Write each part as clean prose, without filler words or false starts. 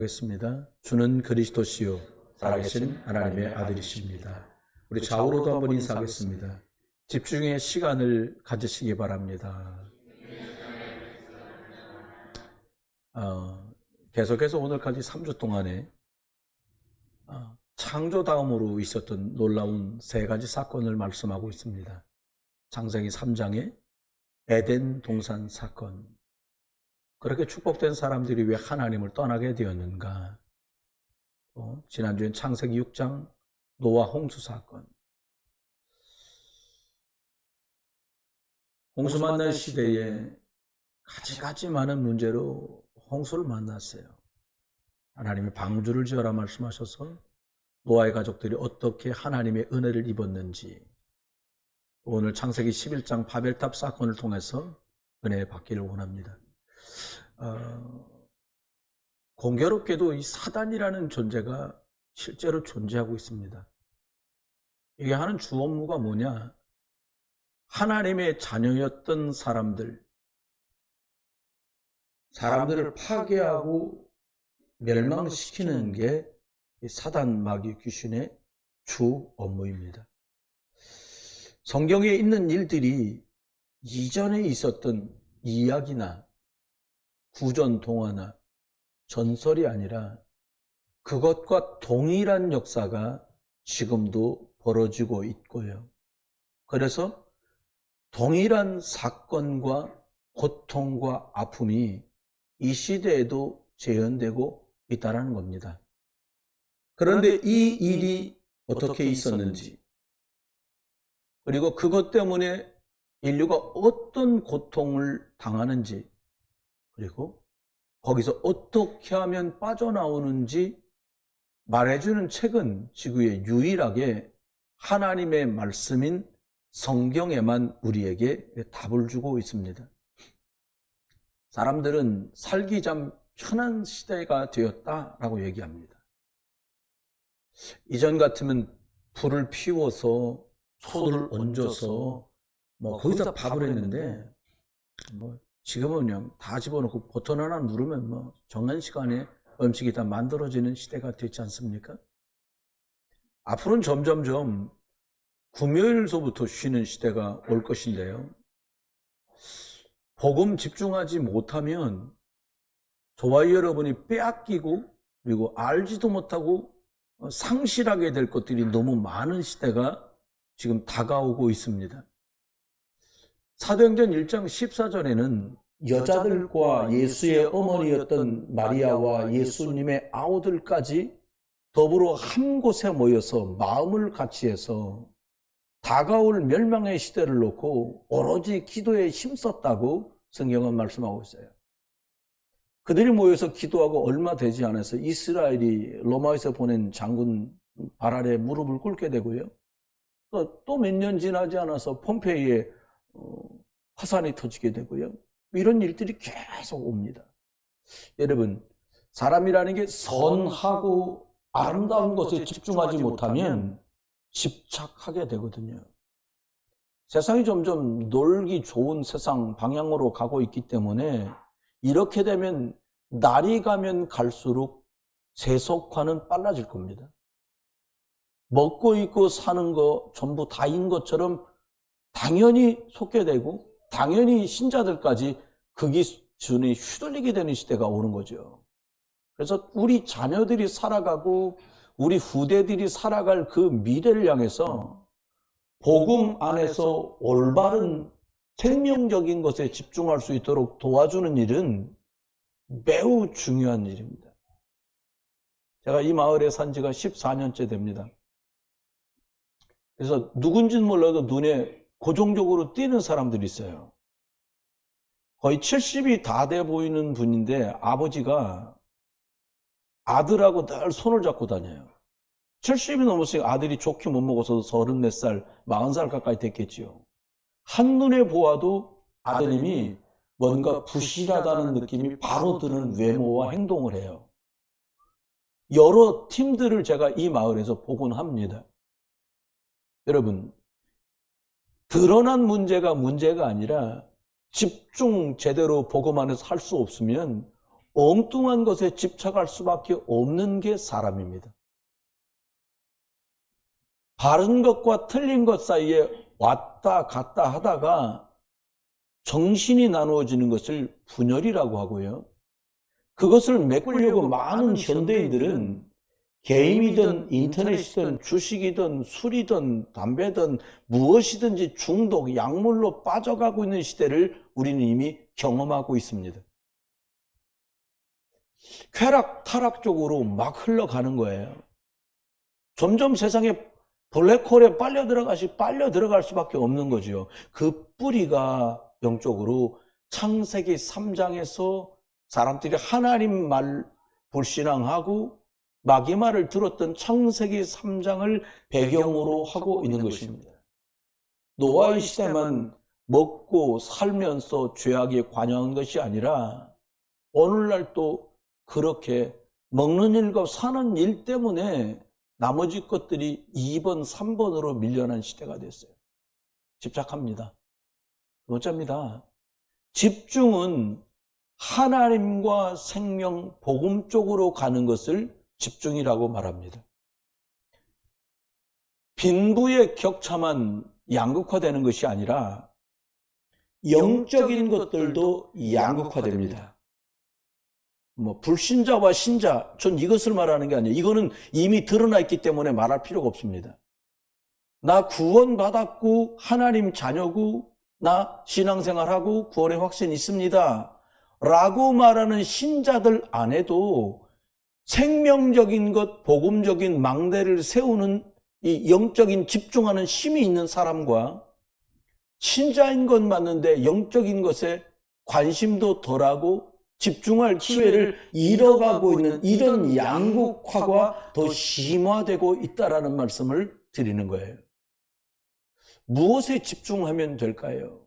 하겠습니다. 주는 그리스도시요 살아계신 하나님의 아들이십니다. 우리 좌우로도 한번 인사하겠습니다. 집중의 시간을 가지시기 바랍니다. 계속해서 오늘까지 3주 동안에 창조 다음으로 있었던 놀라운 세 가지 사건을 말씀하고 있습니다. 창세기 3장의 에덴 동산 사건. 그렇게 축복된 사람들이 왜 하나님을 떠나게 되었는가? 지난주엔 창세기 6장 노아 홍수 사건. 홍수 만난 시대에 가지가지 많은 문제로 홍수를 만났어요. 하나님이 방주를 지어라 말씀하셔서 노아의 가족들이 어떻게 하나님의 은혜를 입었는지, 오늘 창세기 11장 바벨탑 사건을 통해서 은혜 받기를 원합니다. 공교롭게도 이 사단이라는 존재가 실제로 존재하고 있습니다. 이게 하는 주 업무가 뭐냐? 하나님의 자녀였던 사람들을 파괴하고 멸망시키는 게 사단 마귀 귀신의 주 업무입니다. 성경에 있는 일들이 이전에 있었던 이야기나 구전 동화나 전설이 아니라 그것과 동일한 역사가 지금도 벌어지고 있고요. 그래서 동일한 사건과 고통과 아픔이 이 시대에도 재현되고 있다는 겁니다. 그런데 이 일이 어떻게 있었는지, 그리고 그것 때문에 인류가 어떤 고통을 당하는지, 그리고 거기서 어떻게 하면 빠져나오는지 말해주는 책은 지구에 유일하게 하나님의 말씀인 성경에만 우리에게 답을 주고 있습니다. 사람들은 살기 참 편한 시대가 되었다라고 얘기합니다. 이전 같으면 불을 피워서 소를 얹어서 거기서 밥을 했는데 지금은 그냥 다 집어넣고 버튼 하나 누르면 정한 시간에 음식이 다 만들어지는 시대가 됐지 않습니까? 앞으로는 점점점 금요일서부터 쉬는 시대가 올 것인데요. 복음 집중하지 못하면 저와 여러분이 빼앗기고 그리고 알지도 못하고 상실하게 될 것들이 너무 많은 시대가 지금 다가오고 있습니다. 사도행전 1장 14절에는 여자들과 예수의 어머니였던 마리아와 예수님의 아우들까지 더불어 한 곳에 모여서 마음을 같이해서 다가올 멸망의 시대를 놓고 오로지 기도에 힘썼다고 성경은 말씀하고 있어요. 그들이 모여서 기도하고 얼마 되지 않아서 이스라엘이 로마에서 보낸 장군 발 아래 무릎을 꿇게 되고요. 또 몇 년 지나지 않아서 폼페이에 화산이 터지게 되고요. 이런 일들이 계속 옵니다. 여러분, 사람이라는 게 선하고 아름다운 것에 집중하지 못하면 집착하게 되거든요. 세상이 점점 놀기 좋은 세상 방향으로 가고 있기 때문에 이렇게 되면 날이 가면 갈수록 세속화는 빨라질 겁니다. 먹고 입고 사는 거 전부 다인 것처럼 당연히 속게 되고 당연히 신자들까지 그 기준이 휘둘리게 되는 시대가 오는 거죠. 그래서 우리 자녀들이 살아가고 우리 후대들이 살아갈 그 미래를 향해서 복음 안에서 올바른 생명적인 것에 집중할 수 있도록 도와주는 일은 매우 중요한 일입니다. 제가 이 마을에 산 지가 14년째 됩니다. 그래서 누군지는 몰라도 눈에 고정적으로 띄는 사람들이 있어요. 거의 70이 다 돼 보이는 분인데 아버지가 아들하고 늘 손을 잡고 다녀요. 70이 넘었으니까 아들이 좋게 못 먹어서 34살, 40살 가까이 됐겠지요. 한눈에 보아도 아드님이 뭔가 부실하다는 느낌이 바로 드는 외모와 행동을 해요. 여러 팀들을 제가 이 마을에서 보곤 합니다. 여러분, 드러난 문제가 아니라 집중 제대로 복음 안에서 할 수 없으면 엉뚱한 것에 집착할 수밖에 없는 게 사람입니다. 바른 것과 틀린 것 사이에 왔다 갔다 하다가 정신이 나누어지는 것을 분열이라고 하고요. 그것을 메꾸려고 많은 현대인들은 게임이든 인터넷이든 주식이든 술이든 담배든 무엇이든지 중독, 약물로 빠져가고 있는 시대를 우리는 이미 경험하고 있습니다. 쾌락, 타락 쪽으로 막 흘러가는 거예요. 점점 세상에 블랙홀에 빨려 들어갈 수밖에 없는 거죠. 그 뿌리가 영적으로 창세기 3장에서 사람들이 하나님 말 불신앙하고 마귀 말을 들었던 창세기 3장을 배경으로 하고 있는 것입니다. 노아의 시대만 먹고 살면서 죄악에 관여한 것이 아니라 오늘날 또 그렇게 먹는 일과 사는 일 때문에 나머지 것들이 2번, 3번으로 밀려난 시대가 됐어요. 집착합니다. 두 번째입니다. 집중은 하나님과 생명, 복음 쪽으로 가는 것을 집중이라고 말합니다. 빈부의 격차만 양극화되는 것이 아니라 영적인 것들도 양극화됩니다. 불신자와 신자, 전 이것을 말하는 게 아니에요. 이거는 이미 드러나 있기 때문에 말할 필요가 없습니다. 나 구원받았고 하나님 자녀고 나 신앙생활하고 구원의 확신이 있습니다 라고 말하는 신자들 안에도 생명적인 것, 복음적인 망대를 세우는 이 영적인 집중하는 힘이 있는 사람과 신자인 건 맞는데 영적인 것에 관심도 덜하고 집중할 기회를 잃어가고 있는 이런 양극화가 더 심화되고 있다라는 말씀을 드리는 거예요. 무엇에 집중하면 될까요?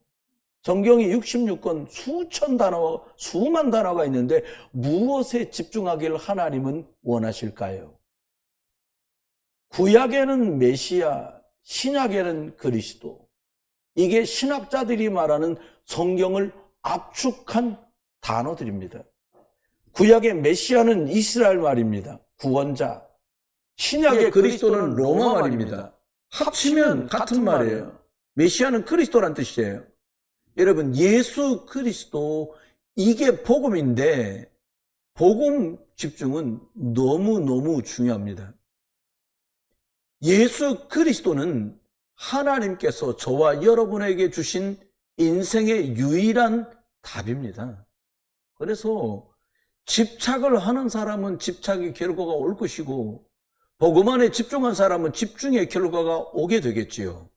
성경이 66권 수천 단어, 수만 단어가 있는데 무엇에 집중하기를 하나님은 원하실까요? 구약에는 메시아, 신약에는 그리스도. 이게 신학자들이 말하는 성경을 압축한 단어들입니다. 구약의 메시아는 이스라엘 말입니다. 구원자. 신약의 그리스도는 로마 말입니다. 합치면 같은 말이에요. 메시아는 그리스도란 뜻이에요. 여러분, 예수 그리스도, 이게 복음인데 복음 집중은 너무너무 중요합니다. 예수 그리스도는 하나님께서 저와 여러분에게 주신 인생의 유일한 답입니다. 그래서 집착을 하는 사람은 집착의 결과가 올 것이고 복음 안에 집중한 사람은 집중의 결과가 오게 되겠지요.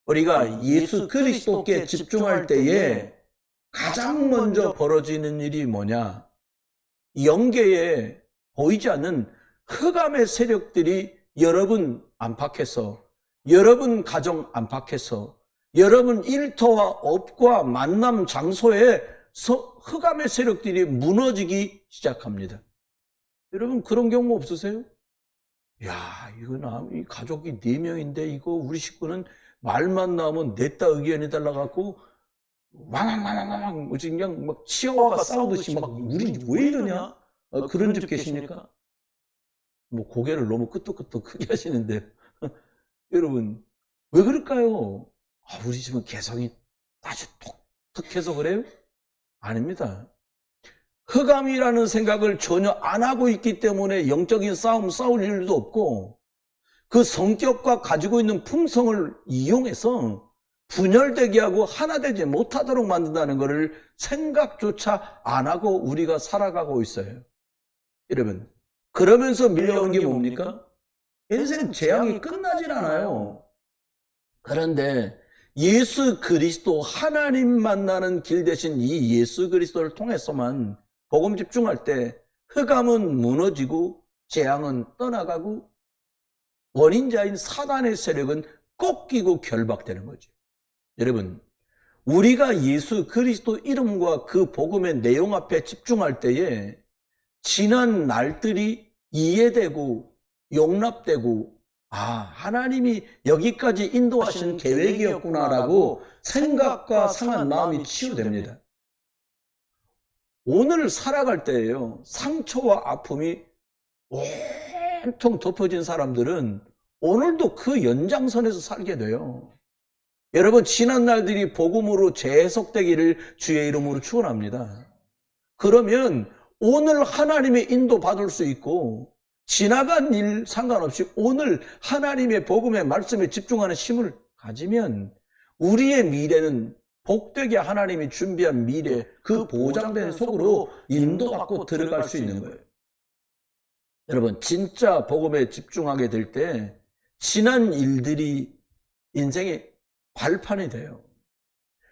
우리가 예수 그리스도께 집중할 때에 가장 먼저 벌어지는 일이 뭐냐? 영계에 보이지 않는 흑암의 세력들이 여러분 안팎에서, 여러분 가정 안팎에서, 여러분 일터와 업과 만남 장소에서 흑암의 세력들이 무너지기 시작합니다. 여러분 그런 경우 없으세요? 야, 이거 이 가족이 4명인데 이거 우리 식구는 말만 나오면 냈다 의견이 달라갖고 왕왕왕왕왕 그냥 막 치어와가 싸우듯이 막 우리 왜 이러냐? 그런 집 계십니까? 고개를 너무 끄덕끄덕 크게 하시는데 여러분 왜 그럴까요? 우리 집은 개성이 아주 독특해서 그래요? 아닙니다. 흑암이라는 생각을 전혀 안 하고 있기 때문에 영적인 싸움 싸울 일도 없고 그 성격과 가지고 있는 품성을 이용해서 분열되게 하고 하나 되지 못하도록 만든다는 것을 생각조차 안 하고 우리가 살아가고 있어요. 여러분, 그러면서 밀려오는 게 뭡니까? 인생 재앙이 끝나질 않아요. 그런데 예수 그리스도, 하나님 만나는 길 대신 이 예수 그리스도를 통해서만 복음 집중할 때 흑암은 무너지고 재앙은 떠나가고 원인자인 사단의 세력은 꺾이고 결박되는 거죠. 여러분, 우리가 예수 그리스도 이름과 그 복음의 내용 앞에 집중할 때에 지난 날들이 이해되고 용납되고 하나님이 여기까지 인도하신 계획이었구나라고 생각과 상한 마음이 치유됩니다. 오늘 살아갈 때예요. 상처와 아픔이 온통 덮어진 사람들은 오늘도 그 연장선에서 살게 돼요. 여러분, 지난 날들이 복음으로 재해석되기를 주의 이름으로 축원합니다. 그러면 오늘 하나님의 인도 받을 수 있고 지나간 일 상관없이 오늘 하나님의 복음의 말씀에 집중하는 힘을 가지면 우리의 미래는 복되게 하나님이 준비한 미래, 그 보장된 속으로 인도받고 들어갈 수 있는 거예요. 여러분, 진짜 복음에 집중하게 될 때 지난 일들이 인생의 발판이 돼요.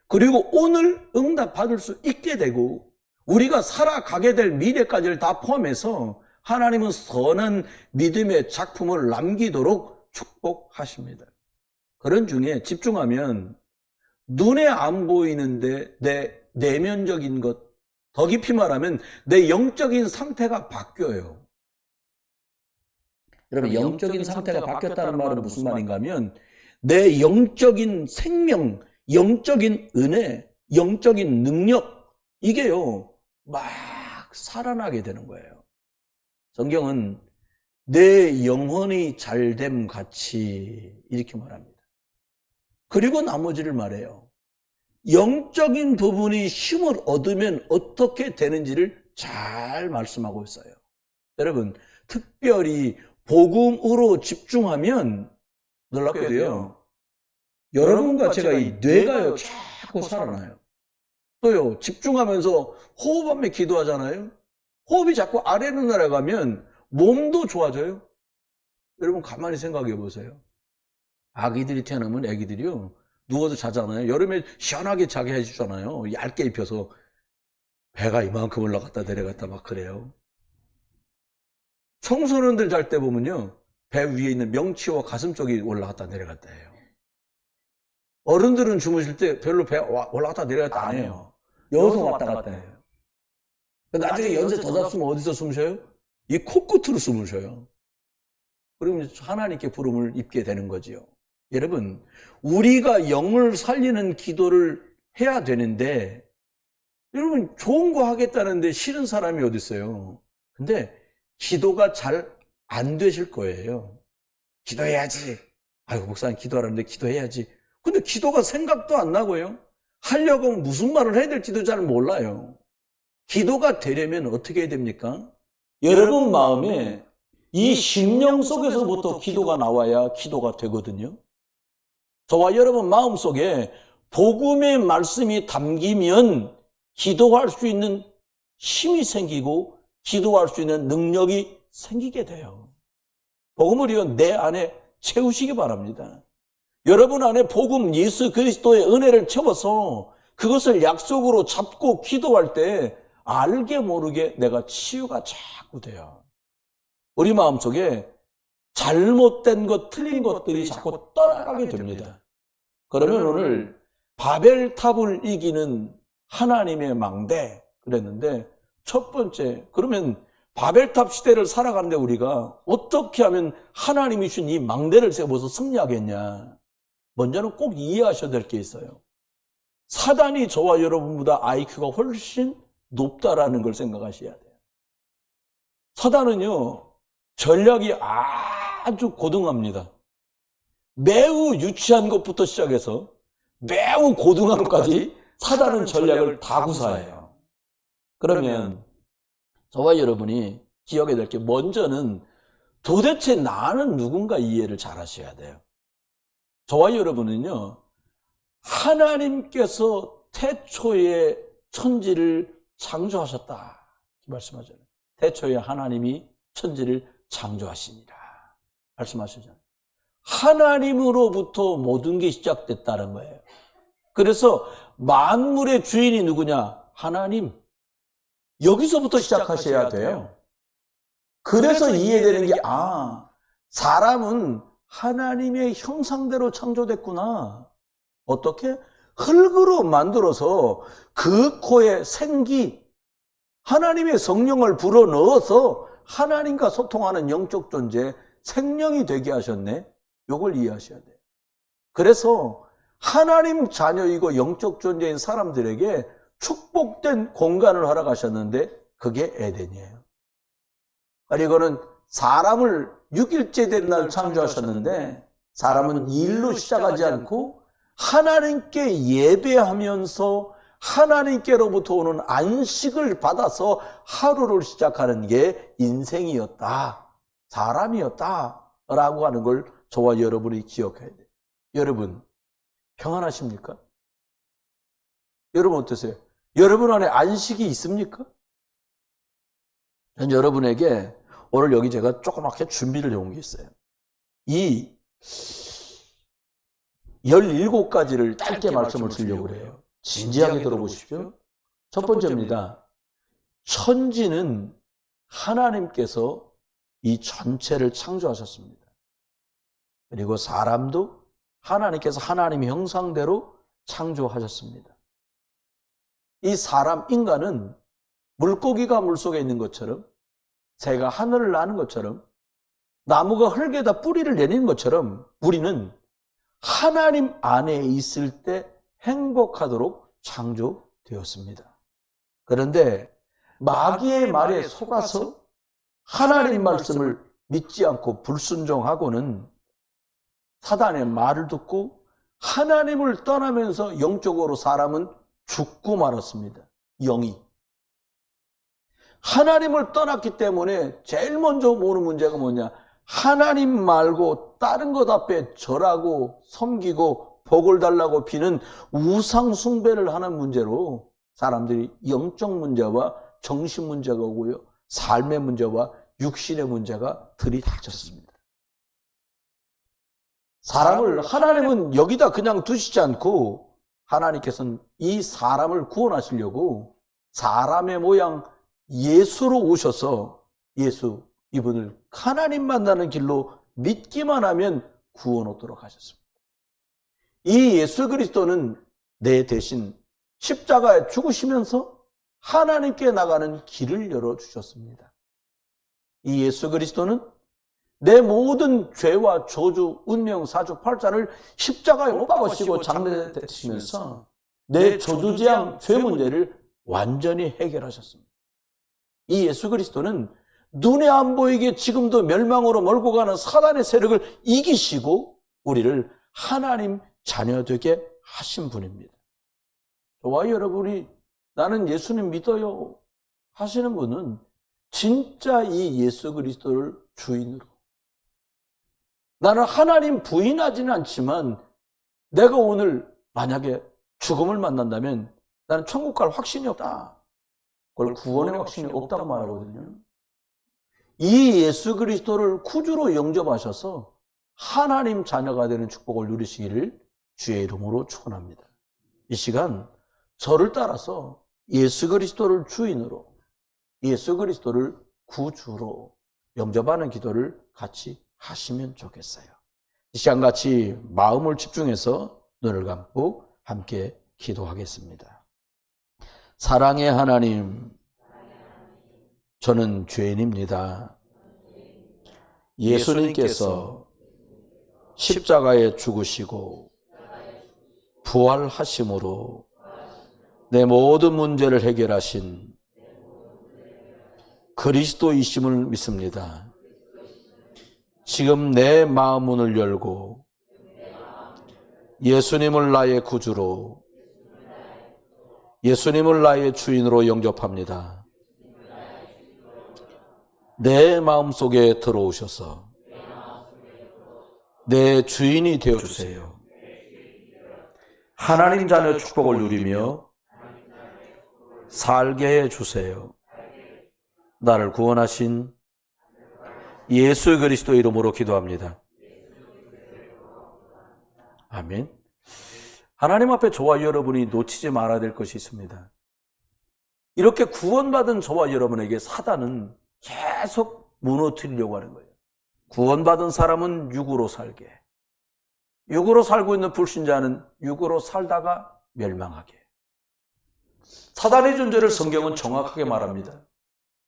그리고 오늘 응답 받을 수 있게 되고 우리가 살아가게 될 미래까지를 다 포함해서 하나님은 선한 믿음의 작품을 남기도록 축복하십니다. 그런 중에 집중하면 눈에 안 보이는데 내 내면적인 것, 더 깊이 말하면 내 영적인 상태가 바뀌어요. 여러분, 영적인 상태가 바뀌었다는 말은 무슨 말인가 하면 내 영적인 생명, 영적인 은혜, 영적인 능력, 이게요 막 살아나게 되는 거예요. 성경은 내 영혼이 잘됨 같이 이렇게 말합니다. 그리고 나머지를 말해요. 영적인 부분이 힘을 얻으면 어떻게 되는지를 잘 말씀하고 있어요. 여러분, 특별히 복음으로 집중하면 놀랍게도요, 여러분과 제가 이 뇌가요 자꾸 살아나요. 또요, 집중하면서 호흡하며 기도하잖아요. 호흡이 자꾸 아래로 날아가면 몸도 좋아져요. 여러분, 가만히 생각해 보세요. 아기들이 태어나면 아기들이요 누워서 자잖아요. 여름에 시원하게 자게 해주잖아요. 얇게 입혀서 배가 이만큼 올라갔다 내려갔다 막 그래요. 청소년들 잘 때 보면요 배 위에 있는 명치와 가슴 쪽이 올라갔다 내려갔다 해요. 어른들은 주무실 때 별로 배 올라갔다 내려갔다 안 해요. 여기서 왔다 갔다 해요. 나중에 연세 더 잡수면 어디서 숨 쉬어요? 이 코끝으로 숨을 쉬어요. 그러면 하나님께 부름을 입게 되는 거지요. 여러분, 우리가 영을 살리는 기도를 해야 되는데 여러분, 좋은 거 하겠다는데 싫은 사람이 어디 있어요? 근데 기도가 잘 안 되실 거예요. 기도해야지. 아이고, 목사님 기도하라는데 기도해야지. 근데 기도가 생각도 안 나고요. 하려고 하면 무슨 말을 해야 될지도 잘 몰라요. 기도가 되려면 어떻게 해야 됩니까? 여러분 마음에 이 심령 속에서부터 기도가 나와야 기도가 되거든요. 저와 여러분 마음속에 복음의 말씀이 담기면 기도할 수 있는 힘이 생기고 기도할 수 있는 능력이 생기게 돼요. 복음을요 내 안에 채우시기 바랍니다. 여러분 안에 복음 예수 그리스도의 은혜를 채워서 그것을 약속으로 잡고 기도할 때 알게 모르게 내가 치유가 자꾸 돼요. 우리 마음속에 잘못된 것, 틀린 것들이 자꾸 떠나가게 됩니다. 그러면 오늘 바벨탑을 이기는 하나님의 망대 그랬는데 첫 번째, 그러면 바벨탑 시대를 살아가는데 우리가 어떻게 하면 하나님이 주신 이 망대를 세워서 승리하겠냐? 먼저는 꼭 이해하셔야 될 게 있어요. 사단이 저와 여러분보다 IQ가 훨씬 높다라는 걸 생각하셔야 돼요. 사단은요 전략이 아주 고등합니다. 매우 유치한 것부터 시작해서 매우 고등한 것까지 사단은 전략을 다 구사해요. 그러면 저와 여러분이 기억해야 될 게 먼저는 도대체 나는 누군가 이해를 잘 하셔야 돼요. 저와 여러분은요 하나님께서 태초에 천지를 창조하셨다 말씀하잖아요. 태초에 하나님이 천지를 창조하시니라 말씀하시잖아요. 하나님으로부터 모든 게 시작됐다는 거예요. 그래서 만물의 주인이 누구냐? 하나님. 여기서부터 시작하셔야 돼요. 그래서 이해되는 게 사람은 하나님의 형상대로 창조됐구나. 어떻게? 흙으로 만들어서 그 코에 생기, 하나님의 성령을 불어넣어서 하나님과 소통하는 영적 존재, 생명이 되게 하셨네. 이걸 이해하셔야 돼요. 그래서 하나님 자녀이고 영적 존재인 사람들에게 축복된 공간을 허락하셨는데 그게 에덴이에요. 그리고는 사람을 6일째 된 날 창조하셨는데 사람은 일로 시작하지 않고 하나님께 예배하면서 하나님께로부터 오는 안식을 받아서 하루를 시작하는 게 인생이었다, 사람이었다라고 하는 걸 저와 여러분이 기억해야 돼요. 여러분 평안하십니까? 여러분 어떠세요? 여러분 안에 안식이 있습니까? 전 여러분에게 오늘 여기 제가 조그맣게 준비를 해온 게 있어요. 이 17가지를 짧게 말씀을 드리려고 그래요. 진지하게 들어보십시오. 첫 번째입니다. 천지는 하나님께서 이 전체를 창조하셨습니다. 그리고 사람도 하나님께서 하나님의 형상대로 창조하셨습니다. 이 사람, 인간은 물고기가 물속에 있는 것처럼, 새가 하늘을 나는 것처럼, 나무가 흙에다 뿌리를 내리는 것처럼 우리는 하나님 안에 있을 때 행복하도록 창조되었습니다. 그런데 마귀의 말에 속아서 하나님 말씀을 믿지 않고 불순종하고는 사단의 말을 듣고 하나님을 떠나면서 영적으로 사람은 죽고 말았습니다. 영이. 하나님을 떠났기 때문에 제일 먼저 오는 문제가 뭐냐? 하나님 말고 다른 것 앞에 절하고 섬기고 복을 달라고 비는 우상 숭배를 하는 문제로 사람들이 영적 문제와 정신 문제가 오고요, 삶의 문제와 육신의 문제가 들이닥쳤습니다. 사람을 하나님은 여기다 그냥 두시지 않고 하나님께서는 이 사람을 구원하시려고 사람의 모양 예수로 오셔서 예수, 이분을 하나님 만나는 길로 믿기만 하면 구원 얻도록 하셨습니다. 이 예수 그리스도는 내 대신 십자가에 죽으시면서 하나님께 나가는 길을 열어주셨습니다. 이 예수 그리스도는 내 모든 죄와 저주, 운명, 사주팔자를 십자가에 못 박으시고 장례되시면서 내 저주, 재앙, 죄 문제를 완전히 해결하셨습니다. 이 예수 그리스도는 눈에 안 보이게 지금도 멸망으로 몰고 가는 사단의 세력을 이기시고 우리를 하나님 자녀 되게 하신 분입니다. 저와 여러분이 나는 예수님 믿어요 하시는 분은 진짜 이 예수 그리스도를 주인으로, 나는 하나님 부인하지는 않지만 내가 오늘 만약에 죽음을 만난다면 나는 천국 갈 확신이 없다, 그걸 구원의 확신이 없다고 말하거든요. 이 예수 그리스도를 구주로 영접하셔서 하나님 자녀가 되는 축복을 누리시기를 주의 이름으로 축원합니다. 이 시간 저를 따라서 예수 그리스도를 주인으로, 예수 그리스도를 구주로 영접하는 기도를 같이 하시면 좋겠어요. 이 시간 같이 마음을 집중해서 눈을 감고 함께 기도하겠습니다. 사랑의 하나님, 저는 죄인입니다. 예수님께서 십자가에 죽으시고 부활하심으로 내 모든 문제를 해결하신 그리스도이심을 믿습니다. 지금 내 마음 문을 열고 예수님을 나의 구주로, 예수님을 나의 주인으로 영접합니다. 내 마음속에 들어오셔서 내 주인이 되어주세요. 하나님 자녀 축복을 누리며 살게 해주세요. 나를 구원하신 예수 그리스도 이름으로 기도합니다. 아멘. 하나님 앞에 저와 여러분이 놓치지 말아야 될 것이 있습니다. 이렇게 구원받은 저와 여러분에게 사단은 계속 무너뜨리려고 하는 거예요. 구원받은 사람은 육으로 살게, 육으로 살고 있는 불신자는 육으로 살다가 멸망하게. 사단의 존재를 성경은 정확하게 말합니다.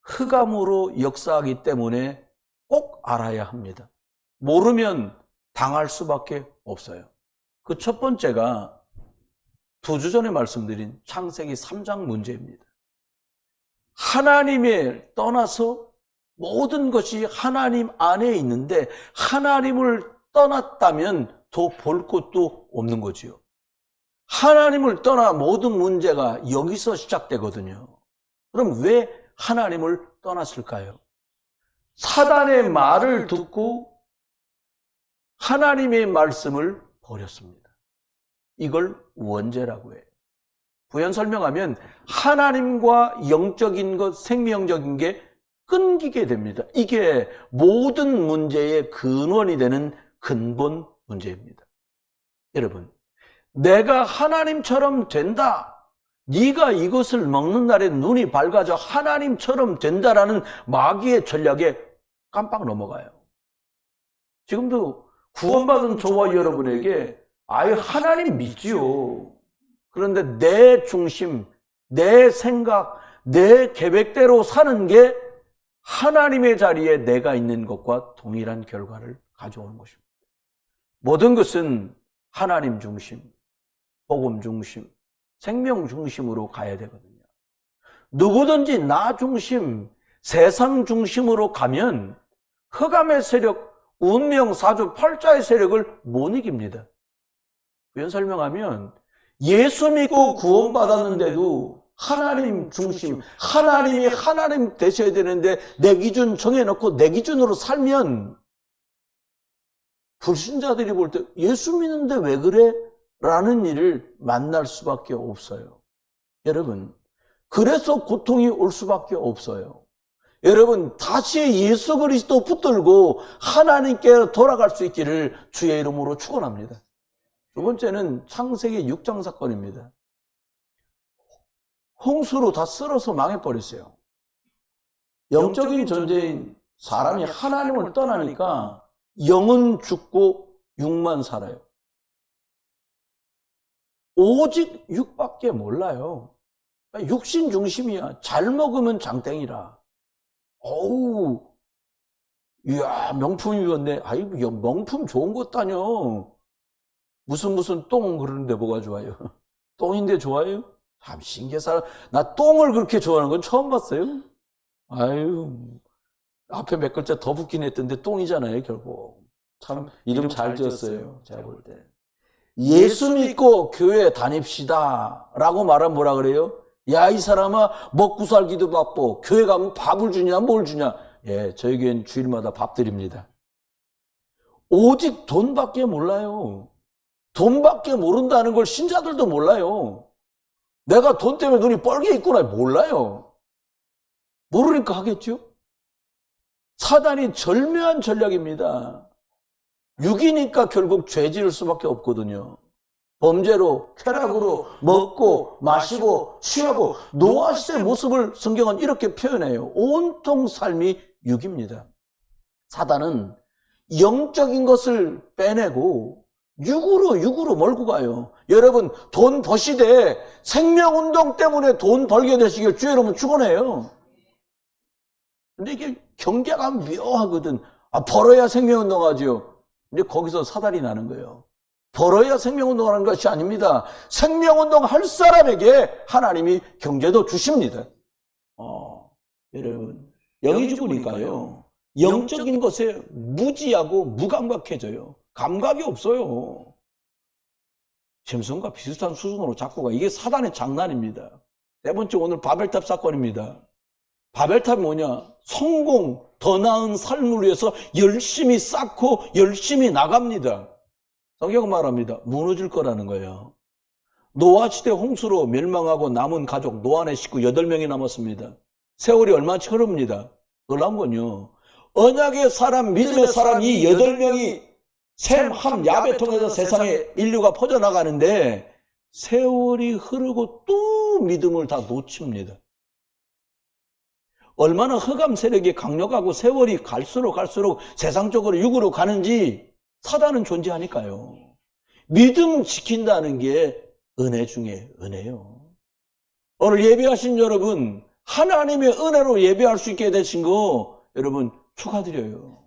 흑암으로 역사하기 때문에 꼭 알아야 합니다. 모르면 당할 수밖에 없어요. 그 첫 번째가 두 주 전에 말씀드린 창세기 3장 문제입니다. 하나님을 떠나서 모든 것이 하나님 안에 있는데 하나님을 떠났다면 더 볼 것도 없는 거지요. 하나님을 떠나 모든 문제가 여기서 시작되거든요. 그럼 왜 하나님을 떠났을까요? 사단의 말을 듣고 하나님의 말씀을 버렸습니다. 이걸 원죄라고 해요. 부연 설명하면 하나님과 영적인 것, 생명적인 게 끊기게 됩니다. 이게 모든 문제의 근원이 되는 근본 문제입니다. 여러분, 내가 하나님처럼 된다. 네가 이것을 먹는 날에 눈이 밝아져 하나님처럼 된다라는 마귀의 전략에 깜빡 넘어가요. 지금도 구원받은 저와 여러분에게 아예 하나님 믿지요. 그런데 내 중심, 내 생각, 내 계획대로 사는 게 하나님의 자리에 내가 있는 것과 동일한 결과를 가져오는 것입니다. 모든 것은 하나님 중심, 복음 중심, 생명 중심으로 가야 되거든요. 누구든지 나 중심, 세상 중심으로 가면 흑암의 세력, 운명, 사주, 팔자의 세력을 못 이깁니다. 부연 설명하면 예수 믿고 구원받았는데도 하나님 중심, 하나님이 하나님 되셔야 되는데 내 기준 정해놓고 내 기준으로 살면 불신자들이 볼 때 예수 믿는데 왜 그래? 라는 일을 만날 수밖에 없어요. 여러분, 그래서 고통이 올 수밖에 없어요. 여러분, 다시 예수 그리스도 붙들고 하나님께 돌아갈 수 있기를 주의 이름으로 축원합니다. 두 번째는 창세기 6장 사건입니다. 홍수로 다 쓸어서 망해버렸어요. 영적인 존재인 사람이 하나님을 떠나니까 영은 죽고 육만 살아요. 오직 육밖에 몰라요. 육신 중심이야. 잘 먹으면 장땡이라. 어우, 이야, 명품 입었네. 아이고, 명품 좋은 것 다녀. 무슨 똥 그러는데 뭐가 좋아요? 똥인데 좋아요? 참 신기해서 나 똥을 그렇게 좋아하는 건 처음 봤어요. 아유, 앞에 몇 글자 더 붙긴 했던데 똥이잖아요, 결국. 참 이름 잘 지었어요, 제가 볼 때. 예수 믿고 교회 다닙시다 라고 말하면 뭐라 그래요? 야, 이 사람아, 먹고 살기도 바빠. 교회 가면 밥을 주냐 뭘 주냐. 예, 저희 교회는 주일마다 밥 드립니다. 오직 돈밖에 몰라요. 돈밖에 모른다는 걸 신자들도 몰라요. 내가 돈 때문에 눈이 뻘게 있구나 몰라요. 모르니까 하겠죠. 사단이 절묘한 전략입니다. 육이니까 결국 죄 지을 수밖에 없거든요. 범죄로, 쾌락으로 먹고 마시고 취하고 노아 시대 모습을 성경은 이렇게 표현해요. 온통 삶이 육입니다. 사단은 영적인 것을 빼내고 육으로 몰고 가요. 여러분, 돈 버시되 생명운동 때문에 돈 벌게 되시길 주의 이름으로 축원해요. 근데 이게 경계가 묘하거든. 아, 벌어야 생명운동 하지요. 근데 거기서 사달이 나는 거예요. 벌어야 생명운동하는 것이 아닙니다. 생명운동 할 사람에게 하나님이 경제도 주십니다. 여러분, 영이 죽으니까요. 영적인 것에 무지하고 무감각해져요. 감각이 없어요. 심성과 비슷한 수준으로 자꾸 가. 이게 사단의 장난입니다. 네 번째, 오늘 바벨탑 사건입니다. 바벨탑이 뭐냐? 성공, 더 나은 삶을 위해서 열심히 쌓고 열심히 나갑니다. 성경은 말합니다. 무너질 거라는 거예요. 노아 시대 홍수로 멸망하고 남은 가족 노아의 식구 8명이 남았습니다. 세월이 얼마치 흐릅니다. 놀라운 건요. 언약의 사람, 믿음의 사람 이 8명이 셈, 함, 야벳 통해서 세상에 인류가 퍼져나가는데 세월이 흐르고 또 믿음을 다 놓칩니다. 얼마나 흑암 세력이 강력하고 세월이 갈수록 세상적으로 육으로 가는지 사단은 존재하니까요. 믿음 지킨다는 게 은혜 중에 은혜요. 오늘 예배하신 여러분, 하나님의 은혜로 예배할 수 있게 되신 거 여러분 축하드려요.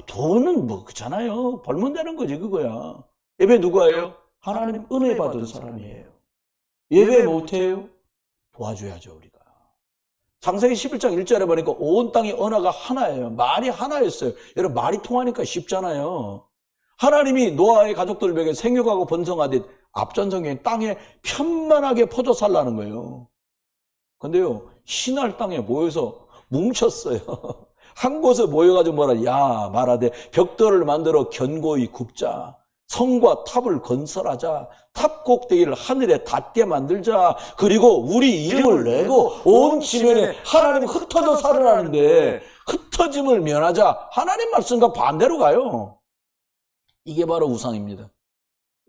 돈은 뭐 그렇잖아요. 벌면 되는 거지 그거야. 예배 누가 해요? 하나님 은혜 받은 사람이에요. 예배 못해요? 도와줘야죠, 우리가. 창세기 11장 1절에 보니까 온 땅의 언어가 하나예요. 말이 하나였어요. 여러분, 말이 통하니까 쉽잖아요. 하나님이 노아의 가족들에게 생육하고 번성하듯 앞전성에 땅에 편만하게 퍼져 살라는 거예요. 근데요, 신할 땅에 모여서 뭉쳤어요. 한 곳에 모여가지고 말하되 벽돌을 만들어 견고히 굽자. 성과 탑을 건설하자. 탑 꼭대기를 하늘에 닿게 만들자. 그리고 우리 이름을 내고 온 지면에 하나님 흩어져 살으라는데 흩어짐을 면하자. 하나님 말씀과 반대로 가요. 이게 바로 우상입니다.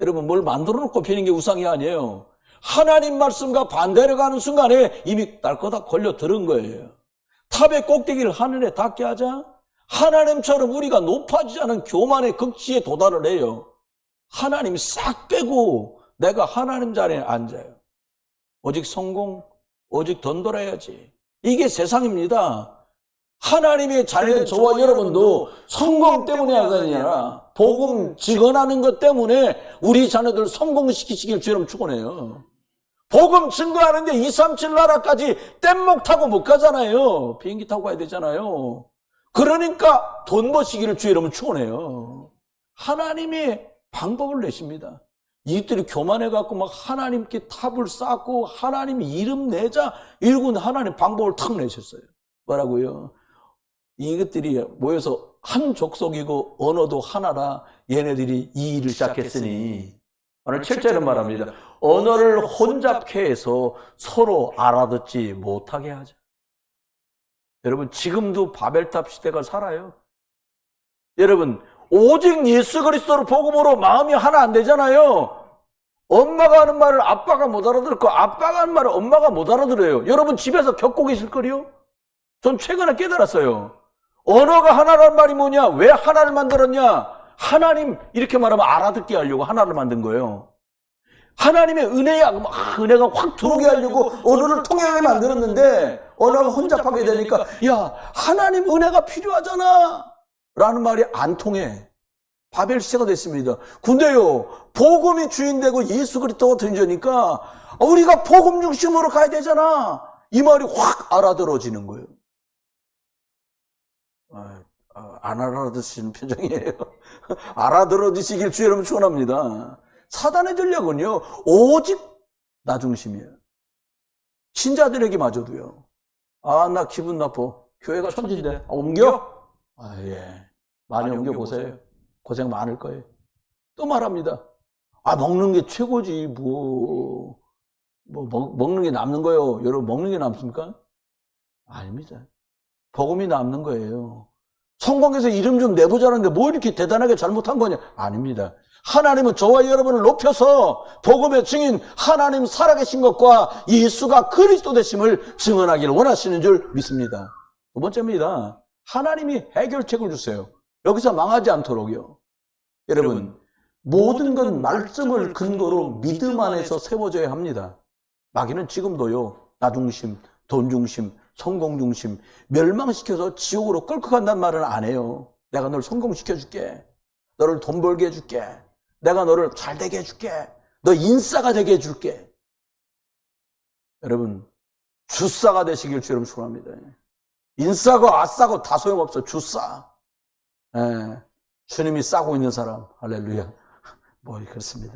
여러분, 뭘 만들어 놓고 피는 게 우상이 아니에요. 하나님 말씀과 반대로 가는 순간에 이미 딸거닥 걸려 들은 거예요. 탑의 꼭대기를 하늘에 닿게 하자. 하나님처럼 우리가 높아지지 않은 교만의 극치에 도달을 해요. 하나님 싹 빼고 내가 하나님 자리에 앉아요. 오직 성공, 오직 돈 벌어야지. 이게 세상입니다. 하나님의 자녀된 저와 여러분도 성공 때문에 아니라 복음 증언하는 것 때문에 우리 자녀들 성공시키시길 주님 축원해요. 복음 증거하는데 237 나라까지 뗏목 타고 못 가잖아요. 비행기 타고 가야 되잖아요. 그러니까 돈 버시기를 주의 이름으로 축원해요. 하나님의 방법을 내십니다. 이들이 교만해갖고 막 하나님께 탑을 쌓고 하나님 이름 내자 일군 하나님 방법을 탁 내셨어요. 뭐라고요? 이것들이 모여서 한 족속이고 언어도 하나라 얘네들이 이 일을 시작했으니 오늘 7절은 말합니다. 언어를 혼잡케 해서 서로 알아듣지 못하게 하자. 여러분, 지금도 바벨탑 시대가 살아요. 여러분, 오직 예수 그리스도를 복음으로 마음이 하나 안 되잖아요. 엄마가 하는 말을 아빠가 못 알아듣고 아빠가 하는 말을 엄마가 못 알아들어요. 여러분 집에서 겪고 계실 거요? 전 최근에 깨달았어요. 언어가 하나라는 말이 뭐냐? 왜 하나를 만들었냐? 하나님 이렇게 말하면 알아듣게 하려고 하나를 만든 거예요. 하나님의 은혜가 확 들어오게 하려고 언어를 통하게 만들었는데 언어가 혼잡하게 되니까 야, 하나님 은혜가 필요하잖아 라는 말이 안 통해. 바벨 시대가 됐습니다. 근데요, 복음이 주인되고 예수 그리스도가 등장하니까 우리가 복음 중심으로 가야 되잖아. 이 말이 확 알아들어지는 거예요. 안 알아듣시는 표정이에요. 알아들어지시길 주의 이름으로 축원합니다. 사단의 전략은요, 오직 나 중심이에요. 신자들에게 마저도요. 나 기분 나빠. 교회가 천진데. 옮겨? 예. 많이 옮겨보세요. 고생 많을 거예요. 또 말합니다. 먹는 게 최고지. 먹는 게 남는 거예요. 여러분, 먹는 게 남습니까? 아닙니다. 복음이 남는 거예요. 성공해서 이름 좀 내보자는데 뭐 이렇게 대단하게 잘못한 거냐? 아닙니다. 하나님은 저와 여러분을 높여서 복음의 증인 하나님 살아계신 것과 예수가 그리스도 되심을 증언하기를 원하시는 줄 믿습니다. 두 번째입니다. 하나님이 해결책을 주세요. 여기서 망하지 않도록요. 여러분, 모든 건 말씀을 근거로 믿음 안에서 세워져야 합니다. 마귀는 지금도요, 나 중심, 돈 중심, 성공 중심, 멸망시켜서 지옥으로 끌고 간다는 말은 안 해요. 내가 널 성공시켜줄게. 너를 돈 벌게 해줄게. 내가 너를 잘 되게 해줄게. 너 인싸가 되게 해줄게. 여러분, 주싸가 되시길 주님 축원합니다. 인싸고 아싸고 다 소용없어. 주싸. 주님이 싸고 있는 사람. 할렐루야. 그렇습니다.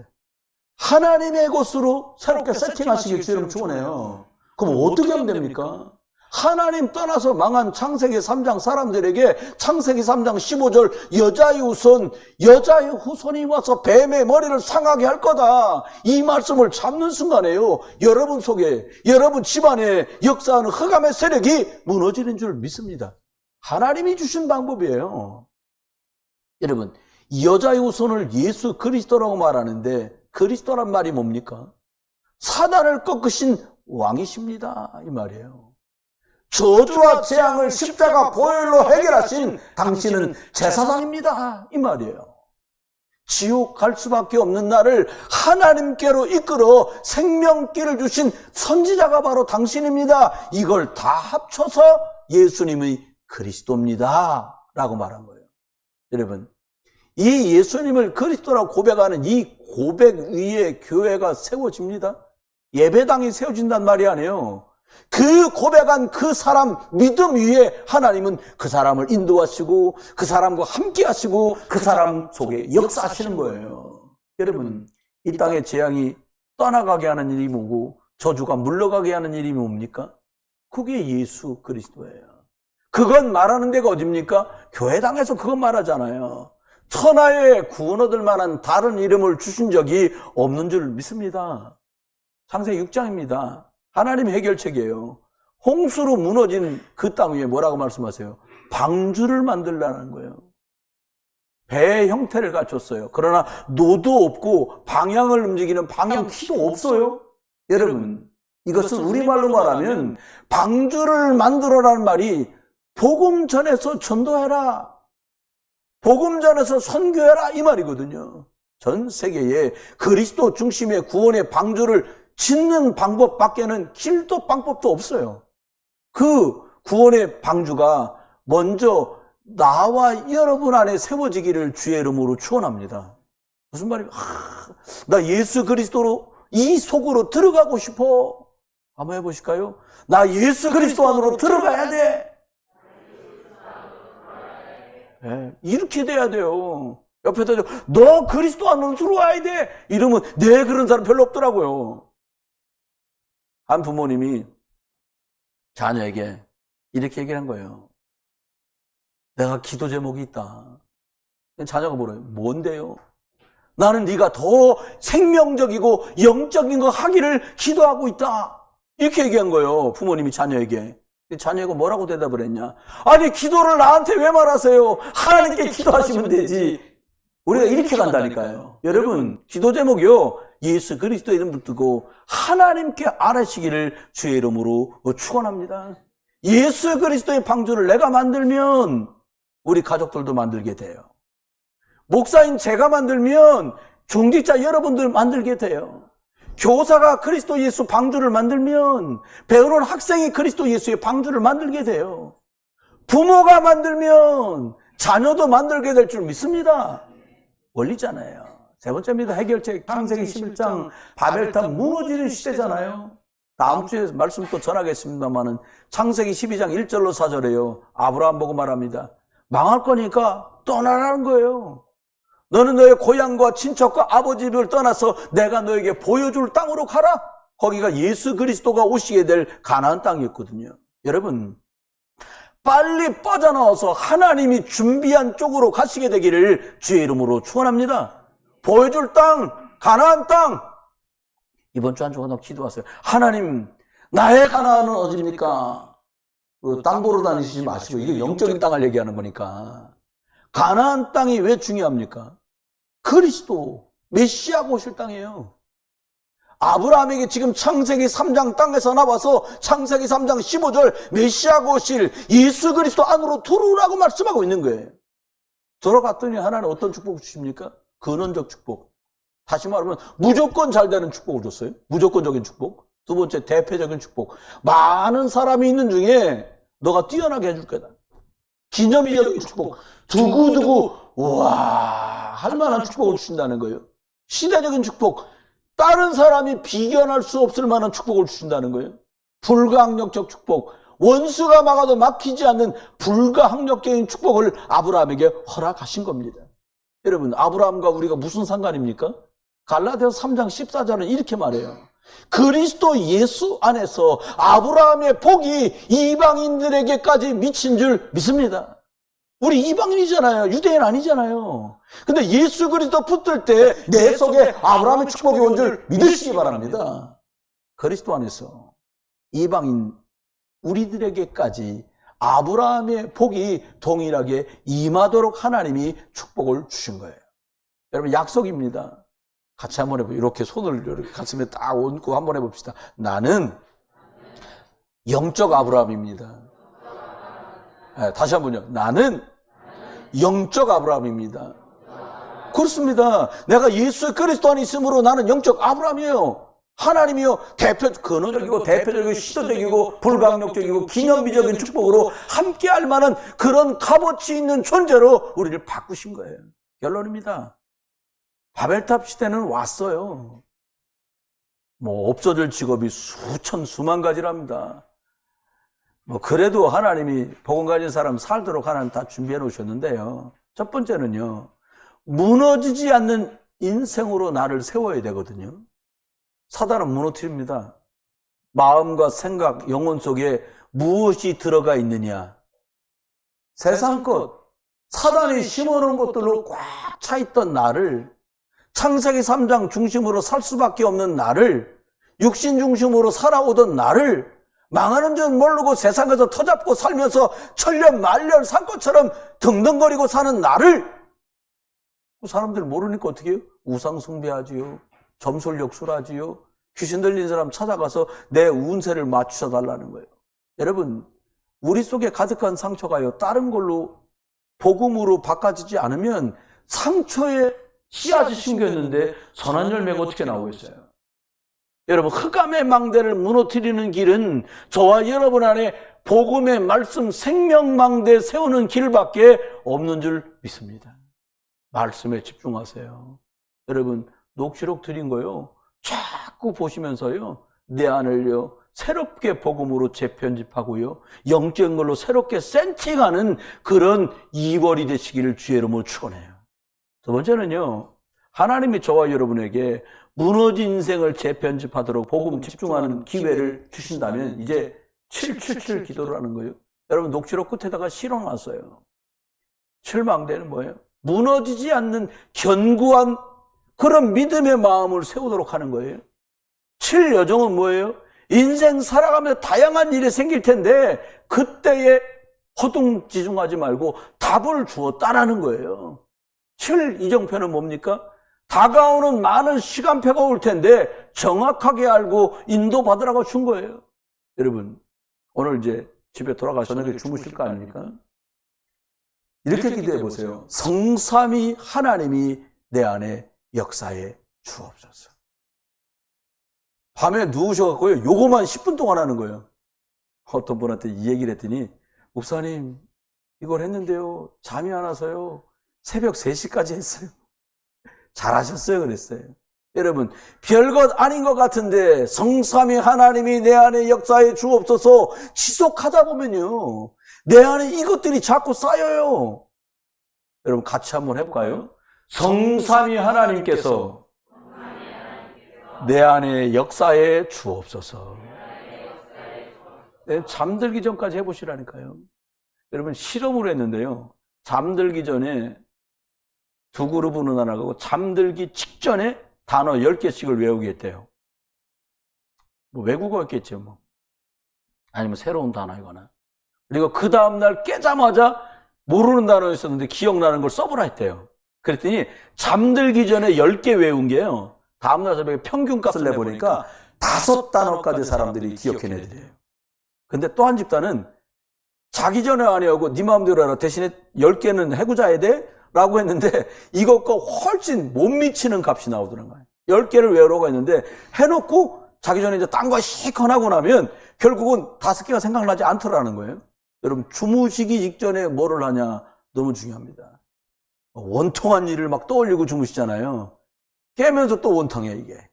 하나님의 것으로 새롭게 세팅하시길 주님 축원해요. 그럼 어떻게 하면 됩니까? 하나님 떠나서 망한 창세기 3장 사람들에게 창세기 3장 15절 여자의 후손이 와서 뱀의 머리를 상하게 할 거다. 이 말씀을 잡는 순간에요. 여러분 속에, 여러분 집안에 역사하는 흑암의 세력이 무너지는 줄 믿습니다. 하나님이 주신 방법이에요. 여러분, 여자의 후손을 예수 그리스도라고 말하는데 그리스도란 말이 뭡니까? 사단을 꺾으신 왕이십니다. 이 말이에요. 저주와 재앙을 십자가 보혈로 해결하신 당신은 제사장입니다. 이 말이에요. 지옥 갈 수밖에 없는 나를 하나님께로 이끌어 생명길을 주신 선지자가 바로 당신입니다. 이걸 다 합쳐서 예수님의 그리스도입니다. 라고 말한 거예요. 여러분, 이 예수님을 그리스도라고 고백하는 이 고백 위에 교회가 세워집니다. 예배당이 세워진단 말이 아니에요. 그 고백한 그 사람 믿음 위에 하나님은 그 사람을 인도하시고 그 사람과 함께 하시고 그 사람 속에 역사하시는 거예요. 여러분, 이 땅의 재앙이 떠나가게 하는 일이 뭐고 저주가 물러가게 하는 일이 뭡니까? 그게 예수 그리스도예요. 그건 말하는 데가 어딥니까? 교회당에서 그건 말하잖아요. 천하에 구원 얻을 만한 다른 이름을 주신 적이 없는 줄 믿습니다. 창세기 6장입니다. 하나님 해결책이에요. 홍수로 무너진 그 땅 위에 뭐라고 말씀하세요? 방주를 만들라는 거예요. 배의 형태를 갖췄어요. 그러나 노도 없고 방향을 움직이는 방향키도 없어요. 여러분, 이것은 우리말로 말하면 방주를 만들어라는 말이 복음 전에서 전도해라, 복음 전에서 선교해라 이 말이거든요. 전 세계에 그리스도 중심의 구원의 방주를 짓는 방법밖에는 길도 방법도 없어요. 그 구원의 방주가 먼저 나와 여러분 안에 세워지기를 주의 이름으로 축원합니다. 무슨 말이에요? 나 예수 그리스도로 이 속으로 들어가고 싶어. 한번 해보실까요? 나 예수 그리스도 안으로 들어가야 돼. 네, 이렇게 돼야 돼요. 옆에다 너 그리스도 안으로 들어와야 돼. 이러면 네, 그런 사람 별로 없더라고요. 한 부모님이 자녀에게 이렇게 얘기를 한 거예요. 내가 기도 제목이 있다. 자녀가 뭐래요? 뭔데요? 나는 네가 더 생명적이고 영적인 거 하기를 기도하고 있다. 이렇게 얘기한 거예요. 부모님이 자녀에게. 자녀가 뭐라고 대답을 했냐? 아니, 기도를 나한테 왜 말하세요? 하나님께 기도하시면 되지. 우리가 이렇게 간다니까요. 여러분, 기도 제목이요, 예수 그리스도 이름 붙들고 하나님께 알아시기를 주의 이름으로 축원합니다. 예수 그리스도의 방주를 내가 만들면 우리 가족들도 만들게 돼요. 목사인 제가 만들면 중직자 여러분들 만들게 돼요. 교사가 그리스도 예수 방주를 만들면 배우는 학생이 그리스도 예수의 방주를 만들게 돼요. 부모가 만들면 자녀도 만들게 될 줄 믿습니다. 원리잖아요. 세 번째입니다. 해결책 창세기 11장 바벨탑 무너지는 시대잖아요. 다음 주에 말씀 또 전하겠습니다만은 창세기 12장 1절로 4절에요. 아브라함 보고 말합니다. 망할 거니까 떠나라는 거예요. 너는 너의 고향과 친척과 아버지 집을 떠나서 내가 너에게 보여줄 땅으로 가라. 거기가 예수 그리스도가 오시게 될 가나안 땅이었거든요. 여러분, 빨리 빠져나와서 하나님이 준비한 쪽으로 가시게 되기를 주의 이름으로 축원합니다. 보여줄 땅, 가나안 땅. 이번 주 한 주간 더 기도하세요. 하나님, 나의 가나안은 어디입니까? 땅 보러 다니시지 마시고, 이게 영적인 땅을 얘기하는 거니까. 가나안 땅이 왜 중요합니까? 그리스도, 메시아가 오실 땅이에요. 아브라함에게 지금 창세기 3장 땅에서 나와서 창세기 3장 15절 메시아가 오실 예수 그리스도 안으로 들어오라고 말씀하고 있는 거예요. 들어갔더니 하나님 어떤 축복을 주십니까? 근원적 축복. 다시 말하면 무조건 잘 되는 축복을 줬어요. 무조건적인 축복. 두 번째, 대표적인 축복. 많은 사람이 있는 중에 너가 뛰어나게 해줄 거다. 기념비적인 축복. 두고두고 우와 할 만한 축복을 주신다는 거예요. 시대적인 축복. 다른 사람이 비견할 수 없을 만한 축복을 주신다는 거예요. 불가항력적 축복. 원수가 막아도 막히지 않는 불가항력적인 축복을 아브라함에게 허락하신 겁니다. 여러분, 아브라함과 우리가 무슨 상관입니까? 갈라디아서 3장 14절은 이렇게 말해요. 그리스도 예수 안에서 아브라함의 복이 이방인들에게까지 미친 줄 믿습니다. 우리 이방인이잖아요. 유대인 아니잖아요. 근데 예수 그리스도 붙들 때 내 속에 아브라함의 축복이 온 줄 믿으시기 바랍니다. 그리스도 안에서 이방인 우리들에게까지 아브라함의 복이 동일하게 임하도록 하나님이 축복을 주신 거예요. 여러분, 약속입니다. 같이 한번 해보세요. 이렇게 손을 이렇게 가슴에 딱 얹고 한번 해봅시다. 나는 영적 아브라함입니다. 네, 다시 한번요. 나는 영적 아브라함입니다. 그렇습니다. 내가 예수 그리스도 안에 있으므로 나는 영적 아브라함이에요. 하나님이요, 근원적이고 대표적이고 시도적이고 불가항력적이고 기념비적인 축복으로 함께 할 만한 그런 값어치 있는 존재로 우리를 바꾸신 거예요. 결론입니다. 바벨탑 시대는 왔어요. 뭐 없어질 직업이 수만 가지랍니다. 뭐 그래도 하나님이 복음 가진 사람 살도록 하나님 다 준비해 놓으셨는데요. 첫 번째는요, 무너지지 않는 인생으로 나를 세워야 되거든요. 사단은 무너뜨립니다. 마음과 생각, 영혼 속에 무엇이 들어가 있느냐? 세상 것, 사단이 심어놓은 것들로 꽉 차 있던 나를, 창세기 3장 중심으로 살 수밖에 없는 나를, 육신 중심으로 살아오던 나를, 망하는 줄 모르고 세상에서 터잡고 살면서 천년 만년 산 것처럼 덩덩거리고 사는 나를, 사람들 모르니까 어떻게 해요? 우상 숭배하지요. 점술역술하지요. 귀신 들린 사람 찾아가서 내 운세를 맞추셔 달라는 거예요. 여러분, 우리 속에 가득한 상처가요, 다른 걸로 복음으로 바꿔지지 않으면 상처에 씨앗이 심겼는데 선한 열매가 어떻게 나오겠어요? 여러분, 흑암의 망대를 무너뜨리는 길은 저와 여러분 안에 복음의 말씀 생명망대 세우는 길밖에 없는 줄 믿습니다. 말씀에 집중하세요. 여러분, 녹취록 드린 거요, 자꾸 보시면서요, 내 안을요 새롭게 복음으로 재편집하고요, 영적인 걸로 새롭게 세팅하는 그런 2월이 되시기를 주의 이름으로 축원해요. 두 번째는요, 하나님이 저와 여러분에게 무너진 인생을 재편집하도록 복음 집중하는 기회를 주신다면 이제 777 기도를 하는 거예요. 여러분, 녹취록 끝에다가 실어놨어요. 7망대는 뭐예요? 무너지지 않는 견고한 그런 믿음의 마음을 세우도록 하는 거예요. 7여정은 뭐예요? 인생 살아가면서 다양한 일이 생길 텐데 그때에 허둥지중하지 말고 답을 주었다라는 거예요. 7이정표는 뭡니까? 다가오는 많은 시간표가 올 텐데 정확하게 알고 인도받으라고 준 거예요. 여러분, 오늘 이제 집에 돌아가서 저녁에 주무실 거 아닙니까? 이렇게 기도해 보세요. 성삼위 하나님이 내 안에 역사해 주옵소서. 밤에 누우셔갖고요, 요거만 10분 동안 하는 거예요. 어떤 분한테 이 얘기를 했더니, 목사님, 이걸 했는데요, 잠이 안 와서요, 새벽 3시까지 했어요. 잘하셨어요, 그랬어요. 여러분, 별것 아닌 것 같은데 성삼위 하나님이 내 안에 역사해 주옵소서 지속하다 보면요, 내 안에 이것들이 자꾸 쌓여요. 여러분, 같이 한번 해볼까요? 성삼위 하나님께서 내 안에 역사해 주옵소서. 잠들기 전까지 해보시라니까요. 여러분, 실험을 했는데요, 잠들기 전에 두 그룹으로 나눠가고 잠들기 직전에 단어 10개씩을 외우게 했대요. 뭐 외국어였겠죠, 뭐. 아니면 새로운 단어이거나. 그리고 그 다음날 깨자마자 모르는 단어였었는데 기억나는 걸 써보라 했대요. 그랬더니 잠들기 전에 10개 외운 게요, 다음날 새벽에 평균값을 내보니까 5단어까지 사람들이 기억해내더래요. 근데 또 한 집단은 자기 전에 안 해오고 네 마음대로 해라, 대신에 10개는 해구자야 돼? 라고 했는데 이것과 훨씬 못 미치는 값이 나오더란 거예요. 10개를 외우라고 했는데 해놓고 자기 전에 이제 딴 거 시컷 하고 나면 결국은 5개가 생각나지 않더라는 거예요. 여러분, 주무시기 직전에 뭐를 하냐 너무 중요합니다. 원통한 일을 막 떠올리고 주무시잖아요. 깨면서 또 원통해, 이게.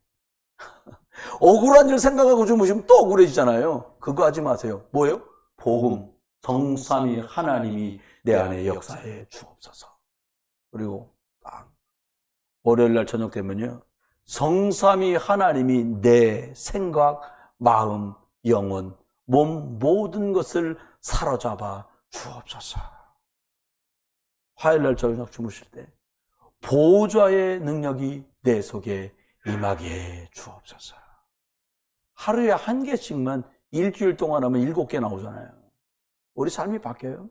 억울한 일 생각하고 주무시면 또 억울해지잖아요. 그거 하지 마세요. 뭐예요? 복음, 성삼위 하나님이 내 안에 역사해 주옵소서. 그리고 딱 월요일날 저녁 되면요, 성삼위 하나님이 내 생각, 마음, 영혼, 몸 모든 것을 사로잡아 주옵소서. 화요일날 저녁 주무실 때 보호자의 능력이 내 속에 임하게 주옵소서. 하루에 1개씩만 일주일 동안 하면 7개 나오잖아요. 우리 삶이 바뀌어요.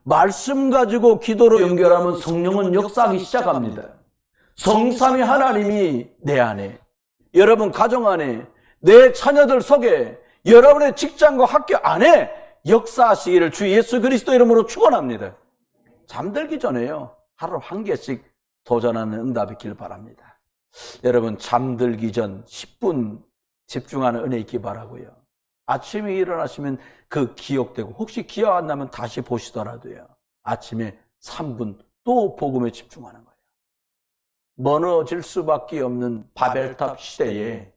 말씀 가지고 기도로 연결하면 성령은 역사하기 시작합니다. 성삼위 하나님이 내 안에, 여러분 가정 안에, 내 자녀들 속에, 여러분의 직장과 학교 안에 역사하시기를 주 예수 그리스도 이름으로 축원합니다. 잠들기 전에요, 하루 1개씩 도전하는 응답이 있기를 바랍니다. 여러분, 잠들기 전 10분 집중하는 은혜 있기 바라고요. 아침에 일어나시면 그 기억되고, 혹시 기억 안 나면 다시 보시더라도요, 아침에 3분 또 복음에 집중하는 거예요. 무너질 수밖에 없는 바벨탑 시대에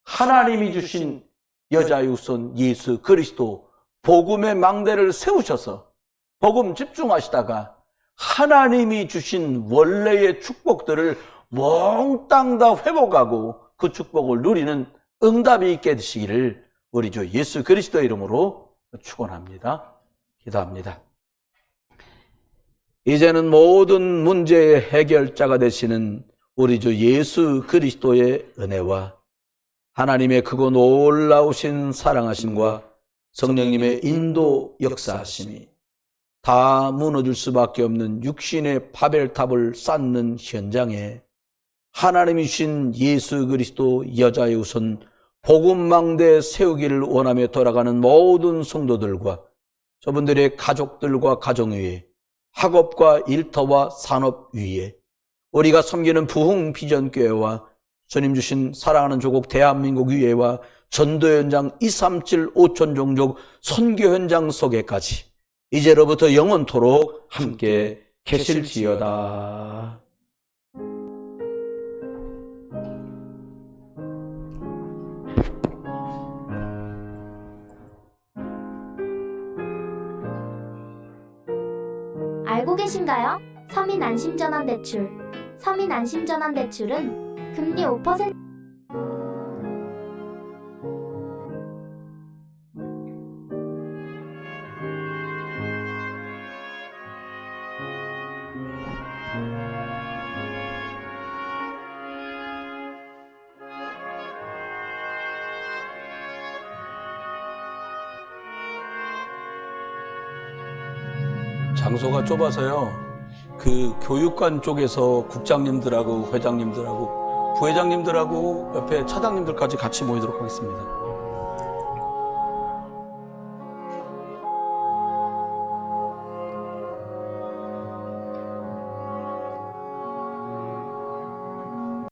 하나님이 주신 여자의 후손 예수 그리스도 복음의 망대를 세우셔서 복음 집중하시다가 하나님이 주신 원래의 축복들을 몽땅 다 회복하고 그 축복을 누리는 응답이 있게 되시기를 우리 주 예수 그리스도의 이름으로 축원합니다. 기도합니다. 이제는 모든 문제의 해결자가 되시는 우리 주 예수 그리스도의 은혜와 하나님의 크고 놀라우신 사랑하심과 성령님의 인도 역사하심이 다 무너질 수밖에 없는 육신의 바벨탑을 쌓는 현장에 하나님이 주신 예수 그리스도 여자의 후손 복음망대 세우기를 원하며 돌아가는 모든 성도들과 저분들의 가족들과 가정 위에 학업과 일터와 산업 위에 우리가 섬기는 부흥비전교회와 주님 주신 사랑하는 조국 대한민국 위에와 전도 현장 237 5천 종족 선교 현장 속에까지 이제로부터 영원토록 함께 계실지어다. 알고 계신가요? 서민안심전환대출. 서민안심전환대출은 금리 5% 장소가 좁아서요. 그 교육관 쪽에서 국장님들하고 회장님들하고 부회장님들하고 옆에 차장님들까지 같이 모이도록 하겠습니다.